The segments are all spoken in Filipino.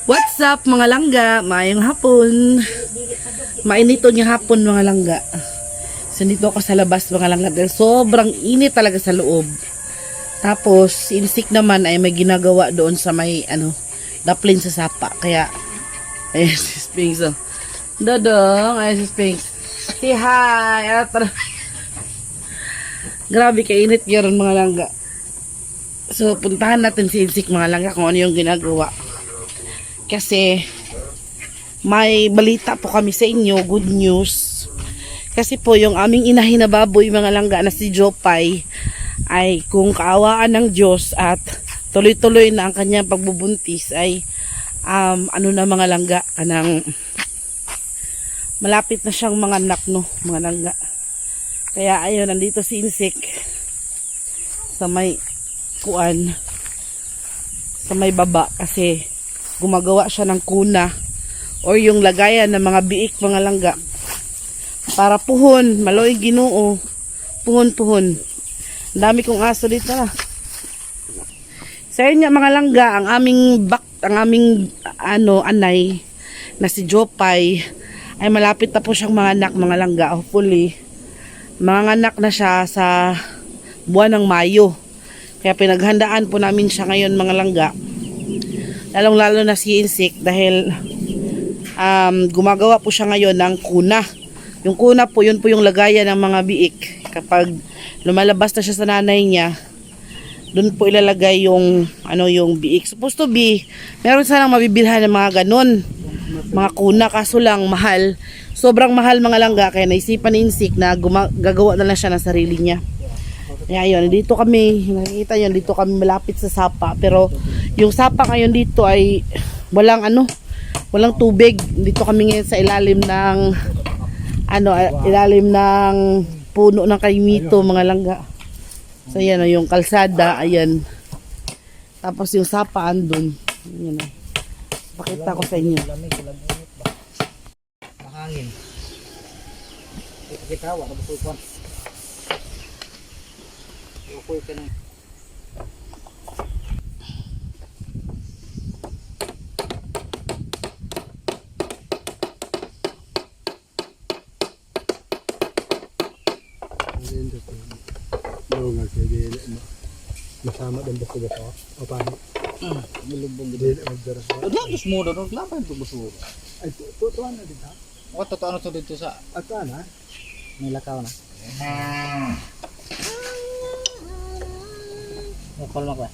What's up mga langga? Maayong hapon. Mainito niya hapon mga langga. So dito ako sa labas mga langga dahil sobrang init talaga sa loob. Tapos si Insik naman ay may ginagawa doon sa may daplin sa sapa. Kaya ayun si Sphinx. Oh. Dodong, ayun si Sphinx. Say hi. Grabe kainit yun mga langga. So puntahan natin si Insik mga langga kung ano yung ginagawa. Kasi may balita po kami sa inyo, good news. Kasi po yung aming inahin na baboy mga langga na si Jopay ay kung kaawaan ng Diyos at tuloy-tuloy na ang kanyang pagbubuntis ay na mga langga kanang malapit na siyang mga anak mga langga. Kaya ayun, nandito si Insik sa may kuan, sa may baba kasi gumagawa siya ng kuna or yung lagayan ng mga biik mga langga para puhon, maloy Ginoo, puhon. Dami kong aso dito na. Sa inyo mga langga, ang aming anay na si Jopay ay malapit na po siyang mga anak mga langga. Hopefully mga anak na siya sa buwan ng Mayo. Kaya pinaghandaan po namin siya ngayon mga langga. Lalong-lalo na si Insik dahil gumagawa po siya ngayon ng kuna. Yung kuna po, yun po yung lagayan ng mga biik. Kapag lumalabas na siya sa nanay niya, dun po ilalagay yung biik. Supposed to be, meron sanang mabibilhan ng mga ganon, mga kuna, kaso lang mahal. Sobrang mahal mga langga, kaya naisipan ni Insik na gagawa na lang siya ng sarili niya. Kaya yun, dito kami, nakikita yun, dito kami malapit sa sapa. Pero yung sapa ngayon dito ay walang tubig. Dito kami ngayon sa ilalim ng puno ng kaimito mga langga. So yan yung kalsada, ayan. Tapos yung sapa andun. Ayan, pakita ko sa inyo. Mahangin. Kita wala ba ko. Ako'y ka na. Nga kaya masama din ba sila to? O paano? Mulubog Hindi dito. magdaras ba? Wala just mo doon, laban to busuro. Ay, tutuan na din ha? O totoo na to dito sa At na? may lakaw na. Call mo ba?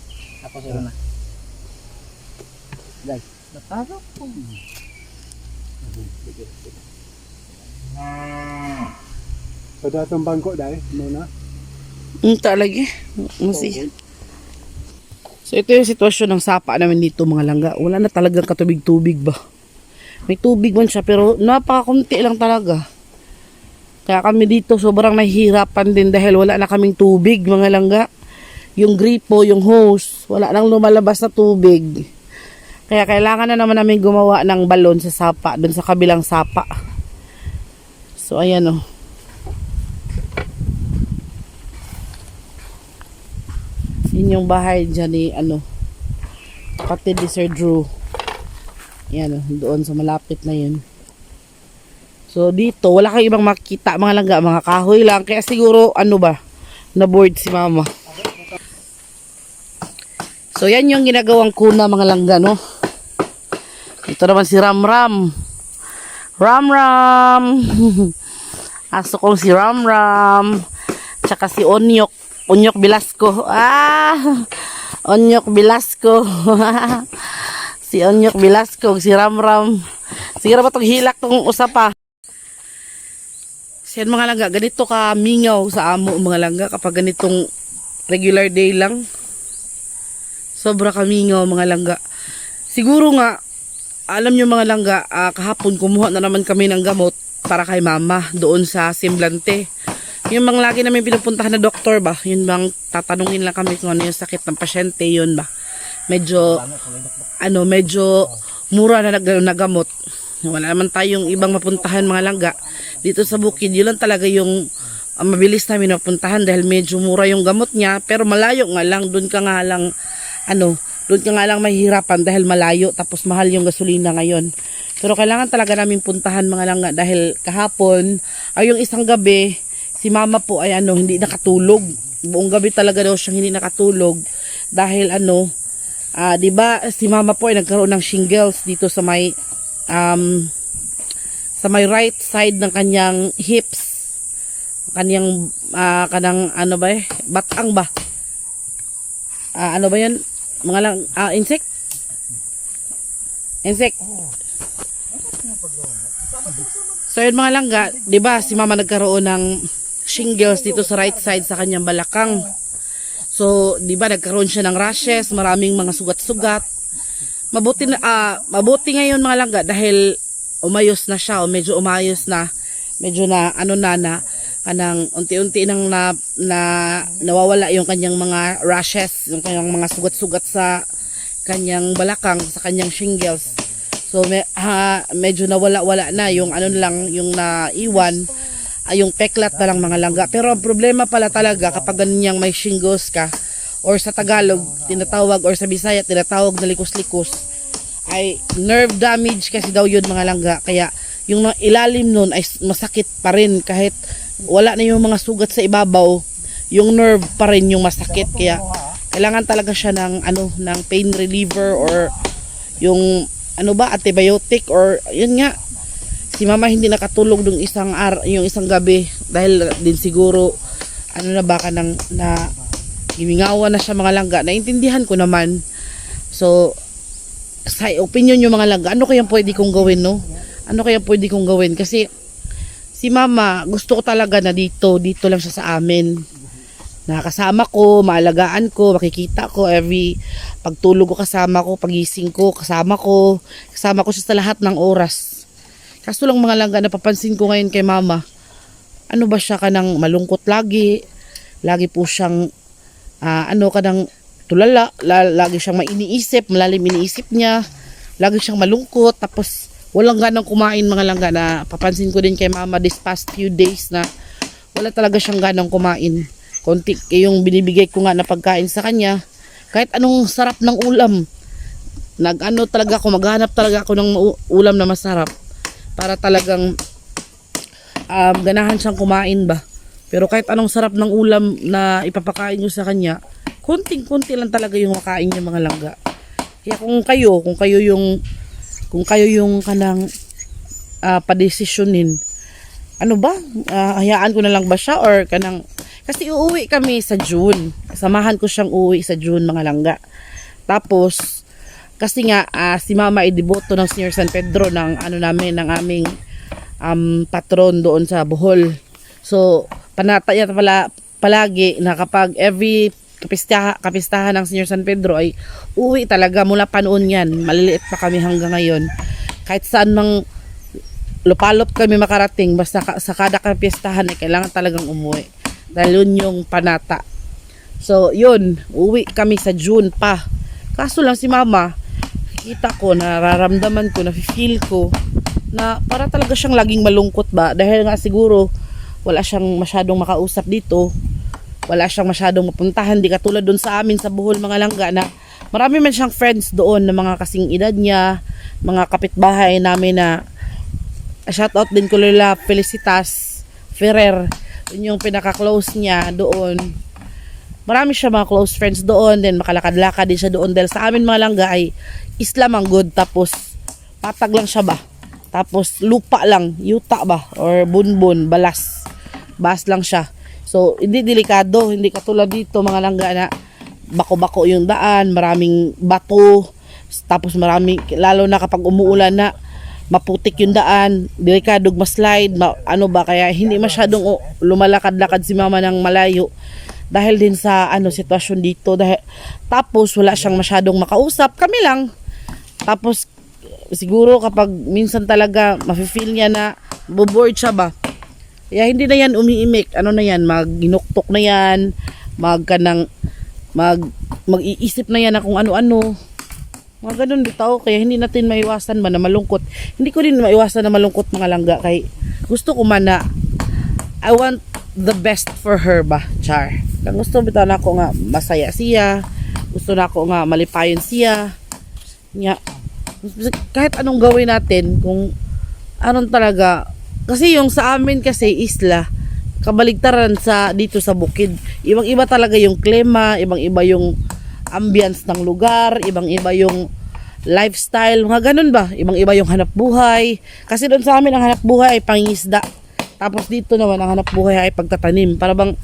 Ako sa na. Guys, nataro ko. So datang bangko dahil, muna? Talagi. Masih. So ito yung sitwasyon ng sapa namin dito mga langga. Wala na talagang katubig-tubig ba. May tubig man siya pero napakakunti lang talaga. Kaya kami dito sobrang nahihirapan din dahil wala na kaming tubig mga langga. Yung gripo, yung hose, wala nang lumalabas na tubig. Kaya kailangan na naman namin gumawa ng balon sa sapa, dun sa kabilang sapa. So ayan o. Yun yung bahay dyan ni kapatid ni Sir Drew. Yan o, doon sa malapit na yun. So dito, wala kang ibang makita mga langga, mga kahoy lang. Kaya siguro, na-board si mama. So yan yung ginagawang kuna mga langga, no? Ito naman si Ramram. Ramram! Aso kong si Ramram. Tsaka si Onyok. Onyok Velasco. Onyok Velasco. Si Onyok Velasco, si Ramram. Siguro ba itong hilak itong usapa? Siyan mga langga, ganito ka mingaw sa amo mga langga kapag ganitong regular day lang. Sobra kamingaw mga langga. Siguro nga, alam nyo mga langga, kahapon kumuha na naman kami ng gamot para kay mama doon sa Semblante. Yung bang lagi namin pinupuntahan na doktor ba, yun bang tatanungin lang kami kung ano yung sakit ng pasyente, yun ba. Medyo mura na nagamot. Wala naman tayong ibang mapuntahan mga langga. Dito sa bukid, yun lang talaga yung mabilis namin mapuntahan dahil medyo mura yung gamot niya. Pero malayo nga lang, dun ka nga lang doon ka nga lang mahihirapan dahil malayo tapos mahal yung gasolina ngayon. Pero kailangan talaga namin puntahan mga langga dahil kahapon ay yung isang gabi si mama po ay hindi nakatulog. Buong gabi talaga daw siyang hindi nakatulog dahil 'di ba si mama po ay nagkaroon ng shingles dito sa may right side ng kanyang hips. Kanang batang ba? Ano ba 'yan? Mga lang insect? Insect. So yun mga langga, 'di ba si mama nagkaroon ng shingles dito sa right side sa kanyang balakang. So 'di ba nagkaroon siya ng rashes, maraming mga sugat-sugat. Mabuti ngayon mga langga dahil umayos na siya o medyo umayos na. Medyo na kanang unti-unti nang nawawala yung kanyang mga rashes, yung kanyang mga sugat-sugat sa kanyang balakang, sa kanyang shingles. So medyo nawala-wala na yung yung naiwan ay yung peklat na lang mga langga. Pero ang problema pala talaga kapag ganyang may shingles ka or sa Tagalog tinatawag or sa Bisaya tinatawag na likos-likos ay nerve damage kasi daw yun mga langga. Kaya yung ilalim nun ay masakit pa rin kahit wala na yung mga sugat sa ibabaw, yung nerve pa rin yung masakit. Kaya kailangan talaga siya ng ng pain reliever or yung antibiotic or yun nga. Si mama hindi nakatulog yung isang gabi dahil din siguro baka na gimingawan na siya mga langga. Naintindihan ko naman. So sa opinion yung mga langga, ano kaya pwede kong gawin, no? Ano kaya pwede kong gawin? Kasi si mama, gusto ko talaga na dito lang siya sa amin. Nakasama ko, maalagaan ko, makikita ko every pagtulog ko kasama ko, pagising ko kasama ko siya sa lahat ng oras. Kaso lang mga langga, napapansin ko ngayon kay mama, ano ba siya kanang malungkot lagi po siyang kanang tulala, lagi siyang mainiisip, malalim iniisip niya, lagi siyang malungkot, tapos walang ganang kumain mga langga. Na papansin ko din kay mama this past few days na wala talaga siyang ganang kumain. Konti yung binibigay ko nga na pagkain sa kanya, kahit anong sarap ng ulam, talaga ako, maghanap talaga ako ng ulam na masarap para talagang ganahan siyang kumain ba. Pero kahit anong sarap ng ulam na ipapakain nyo sa kanya, konting-konti lang talaga yung makain niya mga langga. Kaya kung kayo yung kanang padesisyonin, hayaan ko na lang ba siya or kanang, kasi uuwi kami sa June. Samahan ko siyang uuwi sa June mga langga. Tapos kasi nga si mama ay deboto ng Senior San Pedro ng ng aming patron doon sa Bohol. So panataya palagi na kapag every kapistahan ng Senior San Pedro ay uwi talaga mula pa noon yan. Maliliit pa kami hanggang ngayon. Kahit saan mang lupalop kami makarating, basta sa kada kapistahan ay kailangan talagang umuwi. Dahil yun yung panata. So yun, uwi kami sa June pa. Kaso lang si mama, kita ko, nararamdaman ko, nafe-feel ko na para talaga siyang laging malungkot ba. Dahil nga siguro wala siyang masyadong makausap dito. Wala siyang masyadong mapuntahan, di katulad doon sa amin sa Bohol mga langga na marami man siyang friends doon na mga kasing edad niya, mga kapitbahay namin na shoutout din ko nila Felicitas Ferrer, yun yung pinaka-close niya doon. Marami siya mga close friends doon, then makalakad-lakad din siya doon dahil sa amin mga langga ay Islam ang good, tapos patag lang siya ba, tapos lupa lang, yuta ba or bunbun, bas lang siya. So, hindi delikado, hindi katulad dito mga langga na bako-bako yung daan, maraming bato, tapos lalo na kapag umuulan na, maputik yung daan, delikado ma-slide, kaya hindi masyadong lumalakad-lakad si mama ng malayo dahil din sa sitwasyon dito. Tapos wala siyang masyadong makausap, kami lang. Tapos siguro kapag minsan talaga mafe-feel niya na bored siya ba, kaya hindi na yan umiimik, mag-inuktok na yan, mag-iisip na yan na kung ano-ano. Mga ganun bitaw, kaya hindi natin maiwasan ba na malungkot. Hindi ko din maiwasan na malungkot mga langga, kay gusto ko man na I want the best for her ba, char. Kung gusto bitaw na ako nga masaya siya, Gusto na ako nga malipayon siya. Nga, kahit anong gawin natin, kung anong talaga, kasi yung sa amin kasi isla, kabaligtaran sa dito sa bukid. Ibang-iba talaga yung klima, ibang-iba yung ambience ng lugar, ibang-iba yung lifestyle, mga ganun ba? Ibang-iba yung hanap buhay. Kasi doon sa amin ang hanap buhay ay pangingisda. Tapos dito naman ang hanap buhay ay pagtatanim. Para bang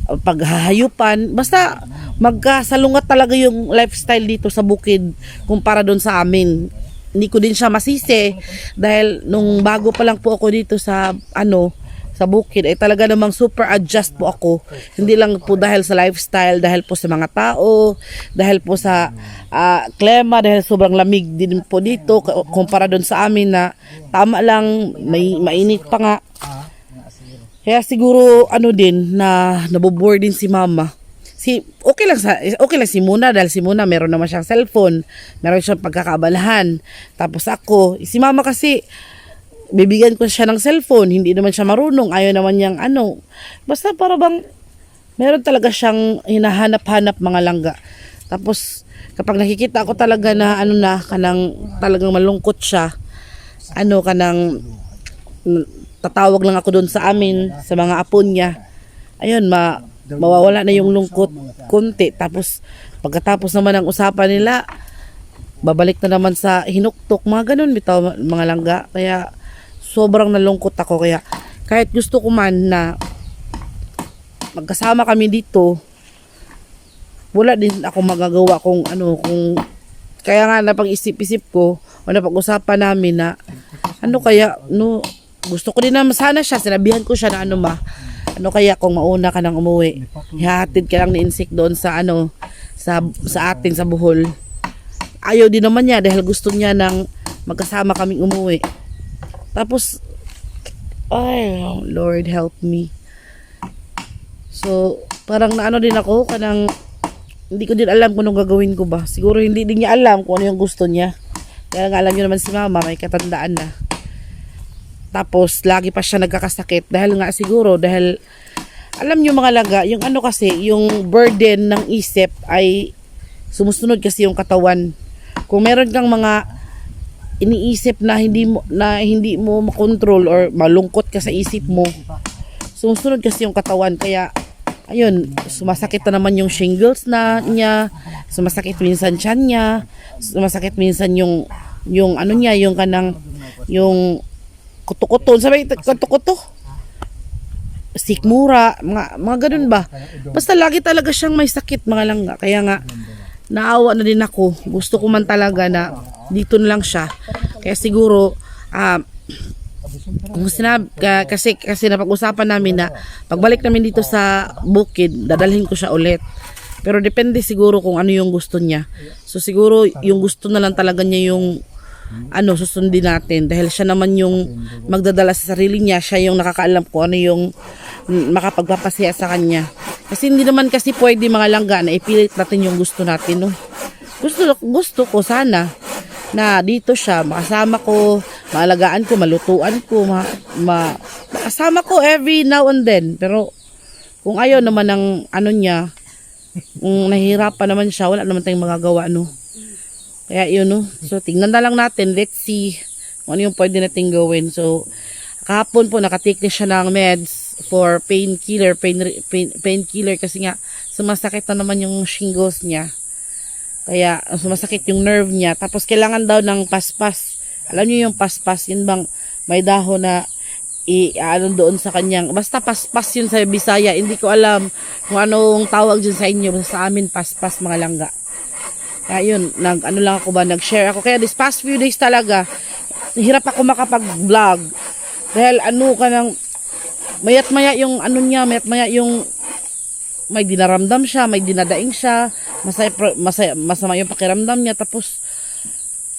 paghahayupan, basta magkasalungat talaga yung lifestyle dito sa bukid kumpara doon sa amin. Hindi ko din siya masisi dahil nung bago pa lang po ako dito sa sa bukid ay talaga namang super adjust po ako. Hindi lang po dahil sa lifestyle, dahil po sa mga tao, dahil po sa klima, dahil sobrang lamig din po dito kumpara doon sa amin na tama lang, may mainit pa nga. Kaya siguro din na nabobore din si mama. Okay lang si Muna dahil si Muna meron naman siyang cellphone, meron siyang pagkakaabalahan. Tapos ako, si mama kasi bibigyan ko siya ng cellphone, hindi naman siya marunong, ayaw naman niyang basta para bang meron talaga siyang hinahanap-hanap mga langga. Tapos kapag nakikita ko talaga na kanang talagang malungkot siya, kanang tatawag lang ako doon sa amin, sa mga apo niya. Ayun, mawawala na yung lungkot konti. Tapos pagkatapos naman ng usapan nila, babalik na naman sa hinuktok, mga ganun bitaw mga langga. Kaya sobrang nalungkot ako. Kaya kahit gusto ko man na magkasama kami dito, wala din ako magagawa kung kaya nga napag-isip-isip ko o napag-usapan namin na gusto ko din naman sana siya, sinabihan ko siya na kaya kung mauna ka nang umuwi, ihahatid ka lang ni Insik doon sa sa atin sa Bohol. Ayaw din naman niya dahil gusto niya nang magkasama kaming umuwi. Tapos ay Lord help me. So parang din ako kanang hindi ko din alam kung anong gagawin ko ba. Siguro hindi din niya alam kung ano yung gusto niya. Kaya nga alam niyo naman si mama may katandaan na. Tapos lagi pa siya nagkakasakit dahil alam niyo mga laga, yung kasi yung burden ng isip ay sumusunod kasi yung katawan. Kung meron kang mga iniisip na hindi mo makontrol or malungkot ka sa isip mo, sumusunod kasi yung katawan. Kaya ayun, sumasakit na naman yung shingles niya, sumasakit minsan tiyan niya, sumasakit minsan yung niya, yung kanang yung kuto-kuto, sabi kuto-kuto, sikmura, mga ganun ba. Basta lagi talaga siyang may sakit mga langga. Kaya nga naawa na din ako. Gusto ko man talaga na dito na lang siya. Kaya siguro kung sinabi, kasi napag-usapan namin na pagbalik namin dito sa bukid, dadalhin ko siya ulit. Pero depende siguro kung ano yung gusto niya. So siguro yung gusto na lang talaga niya yung susundin natin dahil siya naman yung magdadala sa sarili niya, siya yung nakakaalam kung ano yung makapagpapasaya sa kanya. Kasi hindi naman kasi pwede mga langga na ipilit natin yung gusto natin, no? Gusto ko sana na dito siya, makasama ko, maalagaan ko, malutuan ko, makasama ko every now and then. Pero kung ayaw naman ng niya, kung nahihirapan naman siya, wala naman tayong magagawa, no? Kaya yun, no? So, tingnan na lang natin. Let's see kung ano yung pwede natin gawin. So, kahapon po, nakatake na siya ng meds for painkiller kasi nga, sumasakit na naman yung shingles niya. Kaya, sumasakit yung nerve niya. Tapos, kailangan daw ng paspas. Alam niyo yung paspas, yun bang may dahon na doon sa kanyang, basta paspas yun sa Bisaya. Hindi ko alam kung anong tawag dyan sa inyo. Sa amin, paspas mga langga. Kaya yun, nag-share ako. Kaya this past few days talaga, hirap ako makapag-vlog. Dahil mayat-maya yung mayat-maya yung may dinaramdam siya, may dinadaing siya, masama yung pakiramdam niya. Tapos,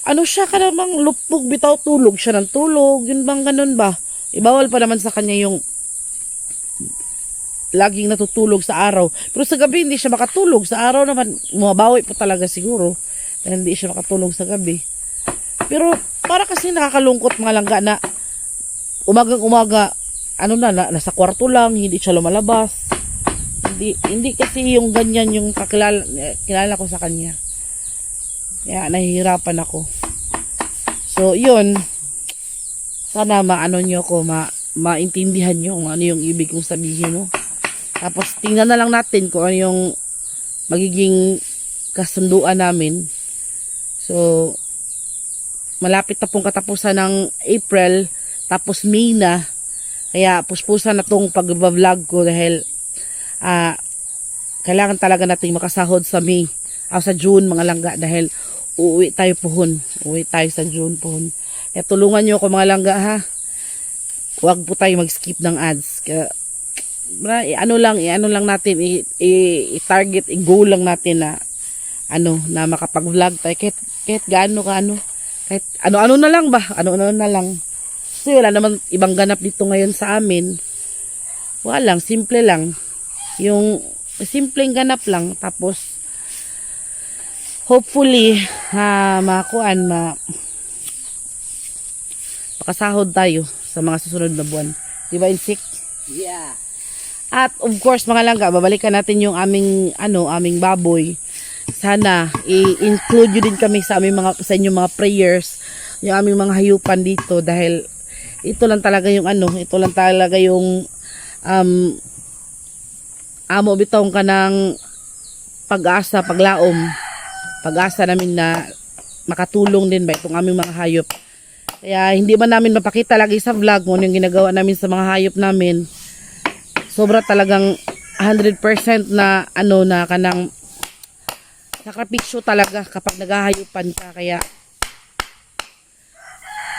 siya ka namang lupog, bitaw tulog siya ng tulog. Yun bang ganun ba? Ibawal pa naman sa kanya yung laging natutulog sa araw. Pero sa gabi hindi siya makatulog. Sa araw naman bumabawi po talaga siguro. Dahil hindi siya makatulog sa gabi. Pero para kasi nakakalungkot mga langga na umagang-umaga nasa kwarto lang, hindi siya lumalabas. Hindi kasi yung ganyan yung kilala ko sa kanya. Kaya nahihirapan ako. So, yun. Sana maano nyo ko, maintindihan nyo kung ano yung ibig kong sabihin, no? Tapos, tingnan na lang natin kung ano yung magiging kasunduan namin. So, malapit na pong katapusan ng April, tapos May na. Kaya, puspusan na tong pag-vlog ko dahil kailangan talaga nating makasahod sa May, sa June, mga langga, dahil uuwi tayo pohon. Uuwi tayo sa June pohon. Kaya tulungan nyo ako mga langga, ha. Huwag po tayo mag-skip ng ads. Kaya, ano lang natin, i-target, i-goal lang natin na, na makapag-vlog tayo. Kahit gaano, kahit ano na lang ba? Ano na lang. Kasi wala naman ibang ganap dito ngayon sa amin. Wala lang, simple lang. Yung simpleng ganap lang. Tapos, hopefully, makasahod tayo sa mga susunod na buwan. Diba, Insik? Yeah. At of course, mga langga, babalikan natin yung aming baboy. Sana i-include yun din kami sa sa inyong mga prayers, yung aming mga hayupan dito dahil ito lang talaga yung amo bitong kanang pag-asa, pag-asa namin na makatulong din ba itong aming mga hayop. Kaya hindi man namin mapakita lagi sa vlog kung yung ginagawa namin sa mga hayop namin. Sobra talagang 100% na na kanang sakripisyo talaga kapag naghahayupan ka. Kaya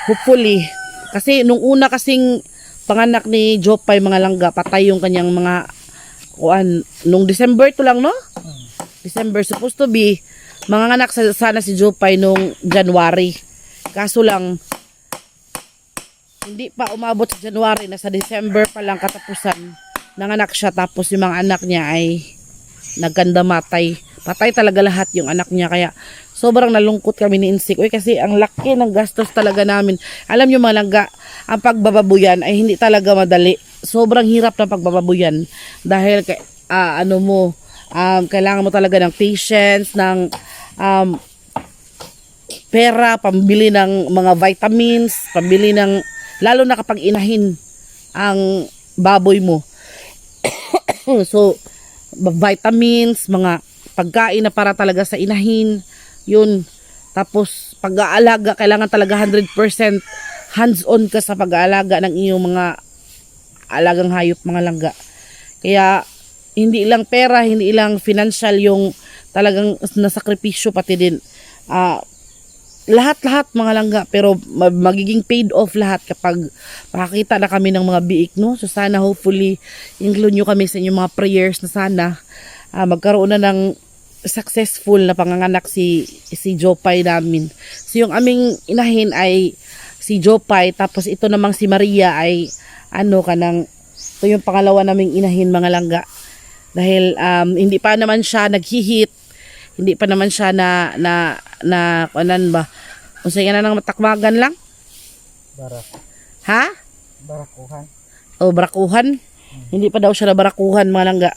hopefully, kasi nung una kasing panganak ni Jopay, mga langga, patay yung kanyang mga nung December to lang, no? December, supposed to be manganganak sana si Jopay nung January. Kaso lang hindi pa umabot sa January, nasa December pa lang katapusan nanganak siya, tapos yung mga anak niya ay nagkandamatay. Patay talaga lahat yung anak niya, kaya sobrang nalungkot kami ni Insik. Kasi ang laki ng gastos talaga namin. Alam nyo mga langga, ang pagbababuyan ay hindi talaga madali. Sobrang hirap ng pagbababuyan dahil kailangan mo talaga ng patience, ng pera, pambili ng mga vitamins, pambili ng, lalo na kapag inahin ang baboy mo. So, vitamins, mga pagkain na para talaga sa inahin, yun. Tapos, pag-aalaga, kailangan talaga 100% hands-on ka sa pag-aalaga ng iyong mga alagang hayop, mga langga. Kaya, hindi lang pera, hindi lang financial yung talagang nasakripisyo, pati din lahat-lahat mga langga, pero magiging paid off lahat kapag makakita na kami ng mga biik, no? So sana hopefully include nyo kami sa inyong mga prayers na sana magkaroon na ng successful na panganganak si Jopay namin. So yung aming inahin ay si Jopay, tapos ito namang si Maria ay ito yung pangalawa naming inahin, mga langga. Dahil hindi pa naman siya naghihit, hindi pa naman siya kung na nang matakmagan lang. Ha? Barakuhan. Barakuhan. Hindi pa daw siya na barakuhan, mga langga.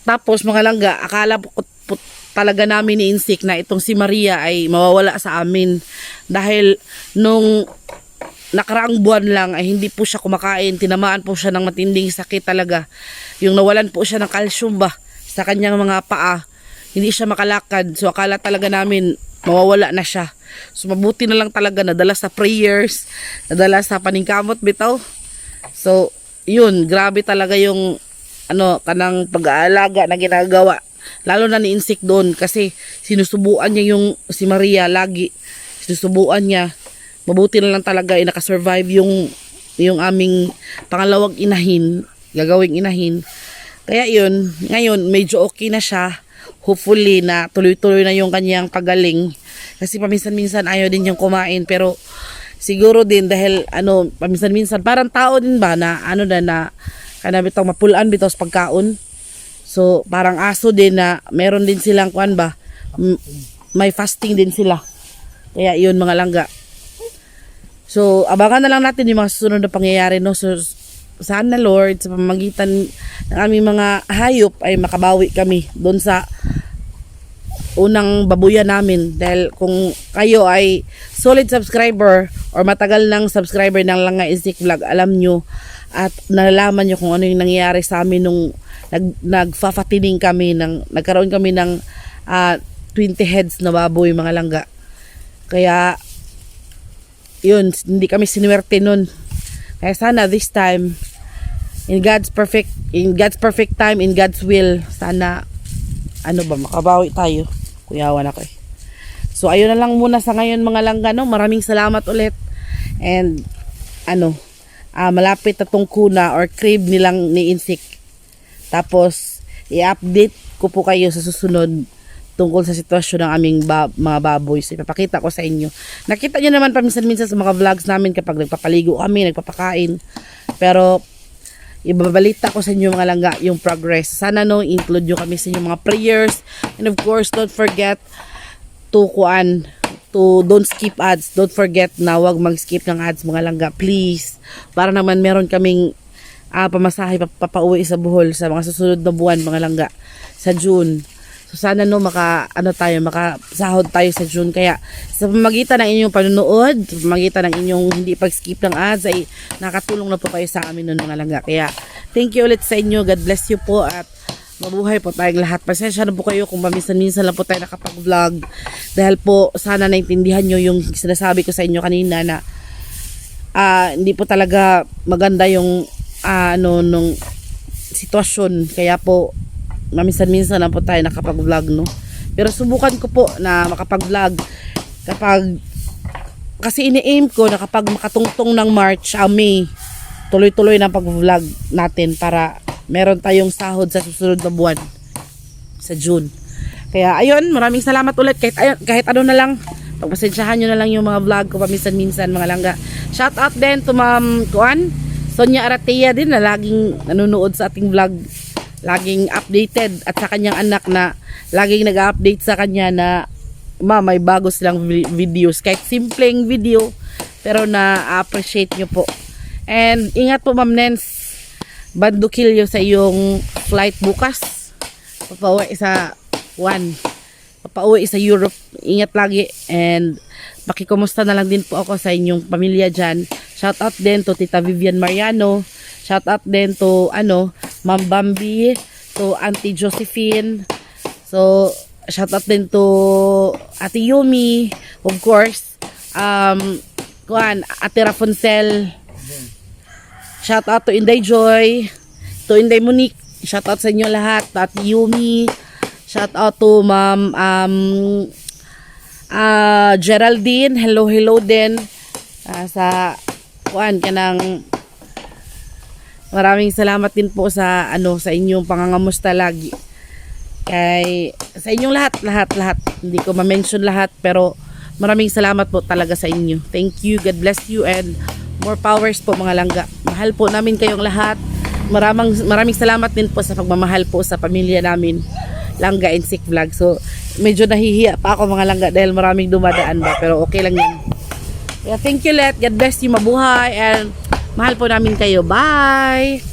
Tapos mga langga, akala po talaga namin ni Insik na itong si Maria ay mawawala sa amin. Dahil nung nakaraang buwan lang ay hindi po siya kumakain. Tinamaan po siya ng matinding sakit talaga. Yung nawalan po siya ng calcium ba sa kanyang mga paa. Hindi siya makalakad. So akala talaga namin mawawala na siya. So mabuti na lang talaga, nadala sa prayers, nadala sa paningkamot bitaw. So yun, grabe talaga yung kanang pag-aalaga na ginagawa. Lalo na ni Insik doon kasi sinusubuan niya yung si Maria lagi. Sinusubuan niya. Mabuti na lang talaga nakasurvive yung aming pangalawang inahin, gagawing inahin. Kaya yun, ngayon medyo okay na siya. Hopefully na tuloy-tuloy na yung kanyang pagaling. Kasi paminsan-minsan ayaw din niyang kumain, pero siguro din dahil paminsan-minsan parang tao din ba na bitang mapulaan bitaw sa pagkaon. So parang aso din na meron din silang may fasting din sila. Kaya yun, mga langga. So abangan na lang natin yung mga susunod na pangyayari, no. So sana Lord, sa pamamagitan ng aming mga hayop ay makabawi kami doon sa unang babuyan namin. Dahil kung kayo ay solid subscriber or matagal ng subscriber ng Langga Insik Vlog, alam nyo at nalalaman nyo kung ano yung nangyayari sa amin nung nagfafatining kami, nagkaroon kami ng 20 heads na baboy mga langga. Kaya yun, hindi kami sinuwerte nun. Kaya sana this time, in God's perfect time, in God's will, sana makabawi tayo. Kuyawan ako eh. So ayun na lang muna sa ngayon mga langga, no? Maraming salamat ulit. And malapit na tong kuna or crib nilang ni Insik. Tapos i-update ko po kayo sa susunod tungkol sa sitwasyon ng aming mga baboy. So ipapakita ko sa inyo. Nakita nyo naman paminsan-minsan sa mga vlogs namin kapag nagpapaligo kami, nagpapakain. Pero ibabalita ko sa inyo mga langga yung progress. Sana include nyo kami sa inyong mga prayers. And of course, don't forget to don't skip ads. Don't forget na wag mag-skip ng ads mga langga. Please. Para naman meron kaming pamasahe papauwi sa Bohol sa mga susunod na buwan mga langga sa June. So sana makasahod tayo sa June. Kaya sa pamagitan ng inyong panonood, sa pamagitan ng inyong hindi pag-skip ng ads ay nakatulong na po kayo sa amin nun mga langga. Kaya thank you ulit sa inyo. God bless you po at mabuhay po tayong lahat. Pasensya na po kayo kung paminsan-minsan lang po tayo nakapag-vlog. Dahil po sana naintindihan nyo yung sinasabi ko sa inyo kanina na hindi po talaga maganda yung nung sitwasyon. Kaya po maminsan-minsan lang po tayo nakapag-vlog, no? Pero subukan ko po na makapag-vlog kasi ini-aim ko na kapag makatungtong ng March, May, tuloy-tuloy na pag-vlog natin para meron tayong sahod sa susunod na buwan sa June. Kaya ayun, maraming salamat ulit kahit ano na lang. Pagpasensyahan nyo na lang yung mga vlog ko paminsan-minsan mga langga. Shout out din to Ma'am Sonia Aratea din na laging nanonood sa ating vlog, laging updated, at sa kanyang anak na laging nag-update sa kanya na may bago silang videos, kahit simpleng video pero na-appreciate nyo po. And ingat po Ma'am Nens, bandukilyo sa iyong flight bukas, papauwi sa Europe. Ingat lagi and makikumusta na lang din po ako sa inyong pamilya dyan. Shout out din to Tita Vivian Mariano. Shout out din to Ma'am Bambi, to Auntie Josephine. So shout out din to Ate Yumi, of course. Ate Rafuncel. Shout out to Inday Joy, to Inday Monique. Shout out sa inyo lahat. To Ate Yumi. Shout out to Ma'am Geraldine. Hello din sa kanang maraming salamat din po sa sa inyong pangangamusta lagi. Kay sa inyong lahat. Hindi ko ma-mention lahat pero maraming salamat po talaga sa inyo. Thank you. God bless you and more powers po mga langga. Mahal po namin kayong lahat. Maraming salamat din po sa pagmamahal po sa pamilya namin, Langga Insik Vlog. So medyo nahihiya pa ako mga langga dahil maraming dumadaan ba, pero okay lang yan. Yeah, thank you, God bless you, mabuhay, and mahal po namin kayo. Bye!